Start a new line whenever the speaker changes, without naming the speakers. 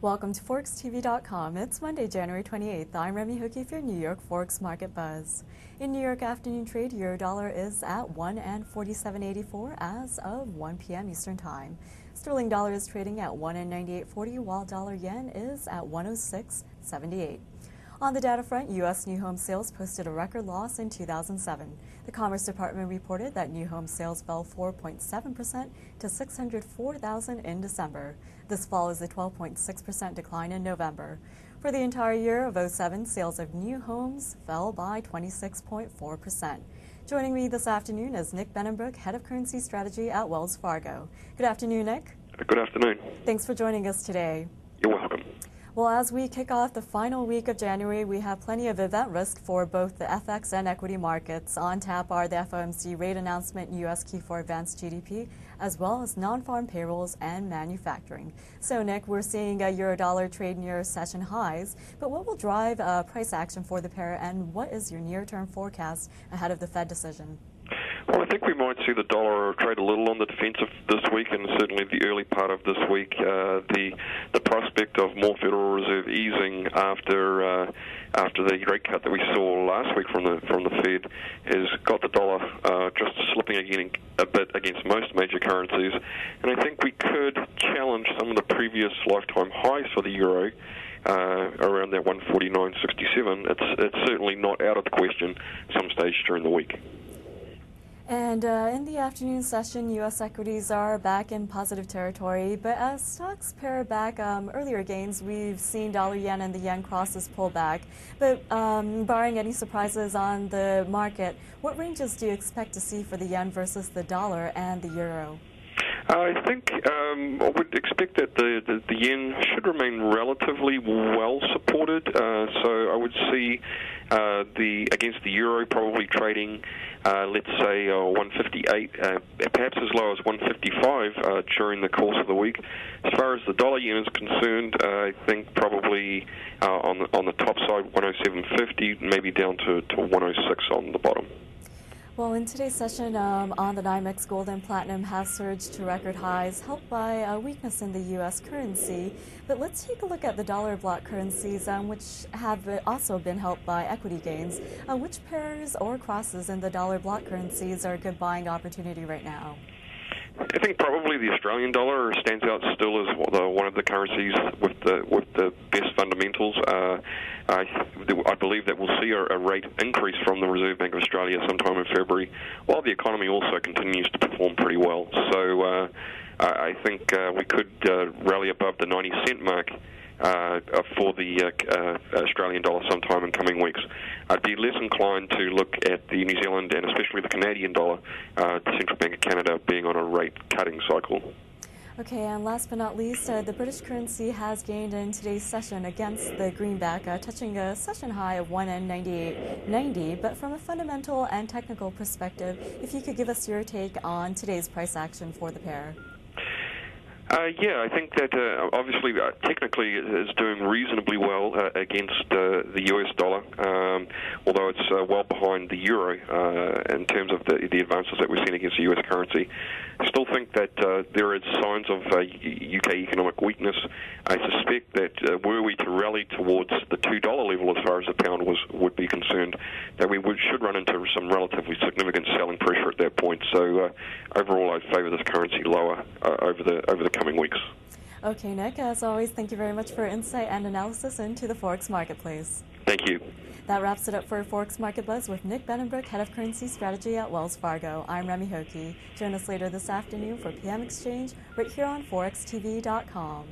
Welcome to ForexTV.com. It's Monday, January 28th. I'm Remy Hookie for your New York Forex Market Buzz. In New York afternoon trade, Euro dollar is at 1.4784 as of 1 p.m. Eastern Time. Sterling dollar is trading at 1.9840, while dollar yen is at 106.78. On the data front, U.S. new home sales posted a record loss in 2007. The Commerce Department reported that new home sales fell 4.7% to 604,000 in December. This follows a 12.6% decline in November. For the entire year of 2007, sales of new homes fell by 26.4%. Joining me this afternoon is Nick Bennenbroek, Head of Currency Strategy at Wells Fargo. Good afternoon, Nick.
Good afternoon.
Thanks for joining us today.
You're welcome.
Well, as we kick off the final week of January, we have plenty of event risk for both the FX and equity markets. On tap are the FOMC rate announcement and U.S. key for advanced GDP, as well as non-farm payrolls and manufacturing. So, Nick, we're seeing a euro-dollar trade near session highs, but what will drive price action for the pair, and what is your near-term forecast ahead of the Fed decision?
Well, I think we might see the dollar trade a little on the defensive this week, and certainly the early part of this week. The prospect of more Federal Reserve easing after the rate cut that we saw last week from the Fed has got the dollar just slipping again a bit against most major currencies, and I think we could challenge some of the previous lifetime highs for the euro. Around that 149.67. It's certainly not out of the question some stage during the week.
And in the afternoon session, U.S. equities are back in positive territory, but as stocks pare back earlier gains, we've seen dollar-yen and the yen crosses pull back. But barring any surprises on the market, what ranges do you expect to see for the yen versus the dollar and the euro?
I think I would expect that the yen should remain relatively well supported. So I would see against the euro probably trading, let's say 158, perhaps as low as 155 during the course of the week. As far as the dollar yen is concerned, I think probably on the top side 107.50, maybe down to 106 on the bottom.
Well, in today's session on the NYMEX, gold and platinum have surged to record highs, helped by a weakness in the U.S. currency. But let's take a look at the dollar block currencies, which have also been helped by equity gains. Which pairs or crosses in the dollar block currencies are a good buying opportunity right now?
I think probably the Australian dollar stands out still as one of the currencies with the best fundamentals. I believe that we'll see a rate increase from the Reserve Bank of Australia sometime in February, while the economy also continues to perform pretty well. So I think we could rally above the 90-cent mark for the Australian dollar sometime in coming weeks. I'd be less inclined to look at the New Zealand and especially the Canadian dollar, the Central Bank of Canada being on a rate cutting cycle.
Okay, and last but not least, the British currency has gained in today's session against the greenback, touching a session high of 1.9890. But from a fundamental and technical perspective, if you could give us your take on today's price action for the pair.
Yeah, I think that obviously technically it is doing reasonably well against the US dollar, although it's well behind the euro in terms of the advances that we've seen against the US currency. I still think that there is signs of UK economic weakness. I suspect that were we to rally towards the $2 level as far as the pound would be concerned, that we should run into some relatively significant selling pressure at that point. So overall, I favour this currency lower over the coming weeks.
Okay, Nick, as always, thank you very much for insight and analysis into the Forex marketplace.
Thank you.
That wraps it up for Forex Market Buzz with Nick Bennenbroek, Head of Currency Strategy at Wells Fargo. I'm Remy Hookie. Join us later this afternoon for PM Exchange right here on ForexTV.com.